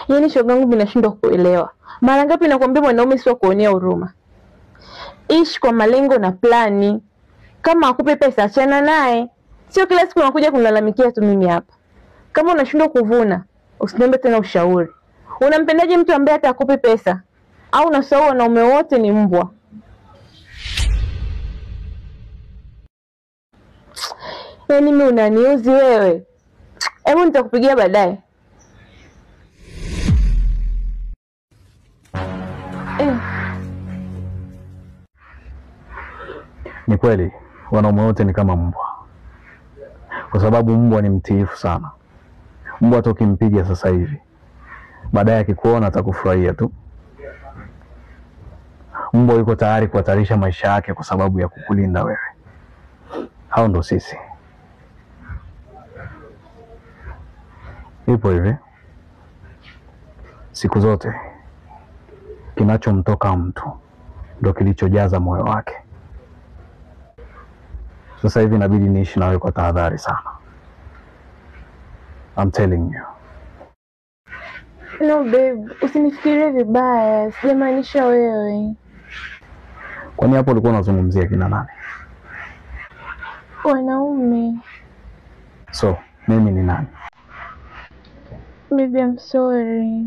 Yaani shogangu mimi nashindwa kuelewa. Mara ngapi nakwambia mwanaume sio kuonea huruma. Ishi kwa malengo na plani. Kama akupe pesa achana naye. Sio kila siku unakuja kunilalamikia tu mimi hapa. Kama unashindwa kuvuna, usiniombe tena ushauri. Unampendaje mtu ambaye atakupe pesa? Au unasahau wanaume wote ni mbwa? Yaani mimi unaniuzi wewe. Hebu nitakupigia baadaye. Ni kweli wanaume wote ni kama mbwa, kwa sababu mbwa ni mtiifu sana. Mbwa hata ukimpiga sasa hivi, baadaye akikuona atakufurahia tu. Mbwa yuko tayari kuhatarisha maisha yake kwa sababu ya kukulinda wewe. Hao ndo sisi. Ipo hivi, siku zote kinachomtoka mtu ndo kilichojaza moyo wake. Sasa hivi inabidi niishi nawe kwa tahadhari sana. I'm telling you. No babe, usinifikirie vibaya. Sijamaanisha wewe. Kwani hapo ulikuwa unazungumzia kina nani? Wanaume. So, mimi ni nani? Baby, I'm sorry.